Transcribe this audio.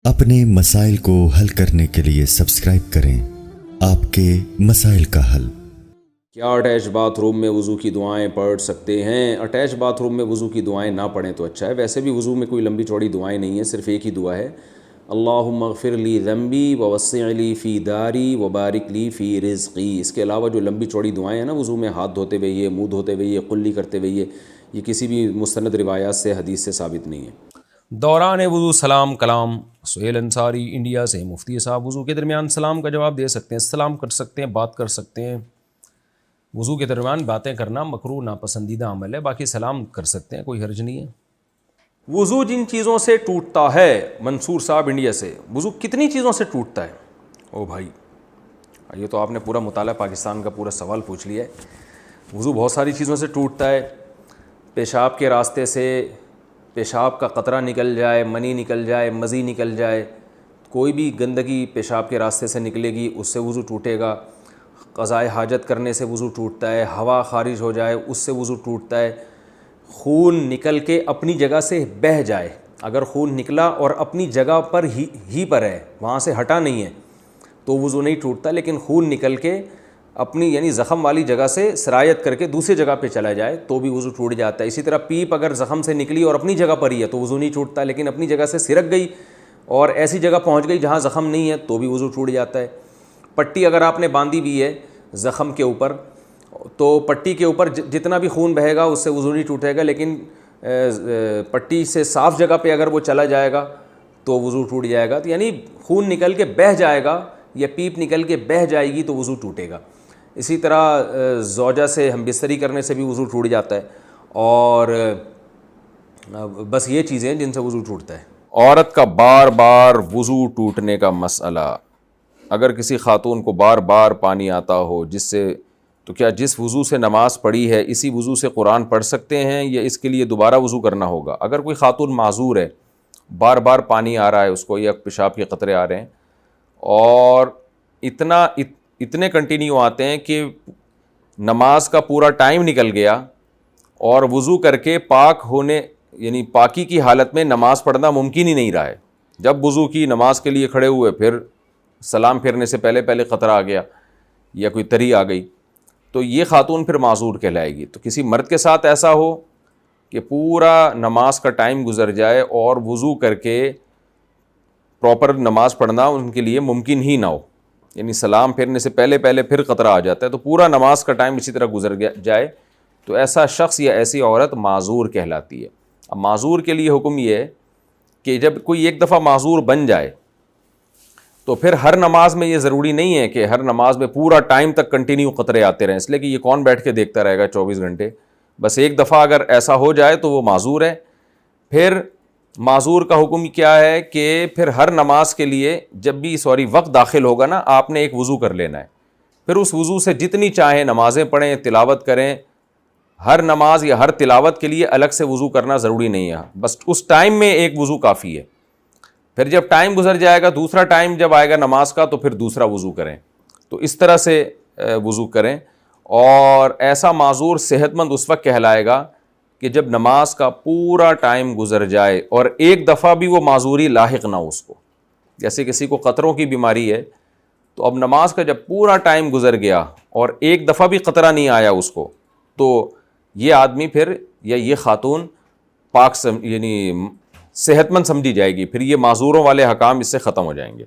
اپنے مسائل کو حل کرنے کے لیے سبسکرائب کریں آپ کے مسائل کا حل۔ کیا اٹیچ باتھ روم میں وضو کی دعائیں پڑھ سکتے ہیں؟ اٹیچ باتھ روم میں وضو کی دعائیں نہ پڑھیں تو اچھا ہے۔ ویسے بھی وضو میں کوئی لمبی چوڑی دعائیں نہیں ہیں، صرف ایک ہی دعا ہے، اللہم اغفر لی ذنبی ووسع لی فی داری وبارک لی فی رزقی۔ اس کے علاوہ جو لمبی چوڑی دعائیں ہیں نا وضو میں، ہاتھ دھوتے ہوئے یہ، منہ دھوتے ہوئے یہ، قلی کرتے ہوئے یہ کسی بھی مستند روایات سے، حدیث سے ثابت نہیں ہے۔ دوران وضو سلام کلام۔ سہیل انصاری انڈیا سے، مفتی صاحب وضو کے درمیان سلام کا جواب دے سکتے ہیں، سلام کر سکتے ہیں، بات کر سکتے ہیں۔ وضو کے درمیان باتیں کرنا مکروہ ناپسندیدہ عمل ہے، باقی سلام کر سکتے ہیں، کوئی حرج نہیں ہے۔ وضو جن چیزوں سے ٹوٹتا ہے، منصور صاحب انڈیا سے، وضو کتنی چیزوں سے ٹوٹتا ہے؟ او بھائی، یہ تو آپ نے پورا مطالعہ پاکستان کا پورا سوال پوچھ لیا ہے۔ وضو بہت ساری چیزوں سے ٹوٹتا ہے۔ پیشاب کے راستے سے پیشاب کا قطرہ نکل جائے، منی نکل جائے، مزی نکل جائے، کوئی بھی گندگی پیشاب کے راستے سے نکلے گی اس سے وضو ٹوٹے گا۔ قضائے حاجت کرنے سے وضو ٹوٹتا ہے، ہوا خارج ہو جائے اس سے وضو ٹوٹتا ہے۔ خون نکل کے اپنی جگہ سے بہہ جائے، اگر خون نکلا اور اپنی جگہ پر ہی پر ہے، وہاں سے ہٹا نہیں ہے تو وضو نہیں ٹوٹتا، لیکن خون نکل کے اپنی یعنی زخم والی جگہ سے سرایت کر کے دوسری جگہ پہ چلا جائے تو بھی وضو ٹوٹ جاتا ہے۔ اسی طرح پیپ اگر زخم سے نکلی اور اپنی جگہ پر ہی ہے تو وضو نہیں ٹوٹتا، لیکن اپنی جگہ سے سرک گئی اور ایسی جگہ پہنچ گئی جہاں زخم نہیں ہے تو بھی وضو ٹوٹ جاتا ہے۔ پٹی اگر آپ نے باندھی ہوئی ہے زخم کے اوپر تو پٹی کے اوپر جتنا بھی خون بہے گا اس سے وضو نہیں ٹوٹے گا، لیکن پٹی سے صاف جگہ پہ اگر وہ چلا جائے گا تو وضو ٹوٹ جائے گا۔ تو یعنی خون نکل کے بہہ جائے گا یا پیپ نکل کے بہہ جائے گی تو وضو ٹوٹے گا۔ اسی طرح زوجہ سے ہم بستری کرنے سے بھی وضو ٹوٹ جاتا ہے، اور بس یہ چیزیں جن سے وضو ٹوٹتا ہے۔ عورت کا بار بار وضو ٹوٹنے کا مسئلہ، اگر کسی خاتون کو بار بار پانی آتا ہو تو کیا جس وضو سے نماز پڑھی ہے اسی وضو سے قرآن پڑھ سکتے ہیں یا اس کے لیے دوبارہ وضو کرنا ہوگا؟ اگر کوئی خاتون معذور ہے، بار بار پانی آ رہا ہے اس کو یا پیشاب کے قطرے آ رہے ہیں اور اتنے کنٹینیو آتے ہیں کہ نماز کا پورا ٹائم نکل گیا اور وضو کر کے پاک ہونے یعنی پاکی کی حالت میں نماز پڑھنا ممکن ہی نہیں رہا ہے، جب وضو کی نماز کے لیے کھڑے ہوئے پھر سلام پھیرنے سے پہلے قطرہ آ گیا یا کوئی تری آ گئی تو یہ خاتون پھر معذور کہلائے گی۔ تو کسی مرد کے ساتھ ایسا ہو کہ پورا نماز کا ٹائم گزر جائے اور وضو کر کے پراپر نماز پڑھنا ان کے لیے ممکن ہی نہ ہو، یعنی سلام پھیرنے سے پہلے پھر قطرہ آ جاتا ہے تو پورا نماز کا ٹائم اسی طرح گزر جائے تو ایسا شخص یا ایسی عورت معذور کہلاتی ہے۔ اب معذور کے لیے حکم یہ ہے کہ جب کوئی ایک دفعہ معذور بن جائے تو پھر ہر نماز میں یہ ضروری نہیں ہے کہ ہر نماز میں پورا ٹائم تک کنٹینیو قطرے آتے رہیں، اس لیے کہ یہ کون بیٹھ کے دیکھتا رہے گا 24 گھنٹے۔ بس ایک دفعہ اگر ایسا ہو جائے تو وہ معذور ہے۔ پھر معذور کا حکم کیا ہے کہ پھر ہر نماز کے لیے جب بھی وقت داخل ہوگا نا، آپ نے ایک وضو کر لینا ہے، پھر اس وضو سے جتنی چاہیں نمازیں پڑھیں، تلاوت کریں۔ ہر نماز یا ہر تلاوت کے لیے الگ سے وضو کرنا ضروری نہیں ہے، بس اس ٹائم میں ایک وضو کافی ہے۔ پھر جب ٹائم گزر جائے گا، دوسرا ٹائم جب آئے گا نماز کا تو پھر دوسرا وضو کریں۔ تو اس طرح سے وضو کریں، اور ایسا معذور صحت مند اس وقت کہلائے گا کہ جب نماز کا پورا ٹائم گزر جائے اور ایک دفعہ بھی وہ معذوری لاحق نہ ہو اس کو۔ جیسے کسی کو قطروں کی بیماری ہے تو اب نماز کا جب پورا ٹائم گزر گیا اور ایک دفعہ بھی قطرہ نہیں آیا اس کو، تو یہ آدمی پھر یا یہ خاتون پاک یعنی صحت مند سمجھی جائے گی، پھر یہ معذوروں والے حکام اس سے ختم ہو جائیں گے۔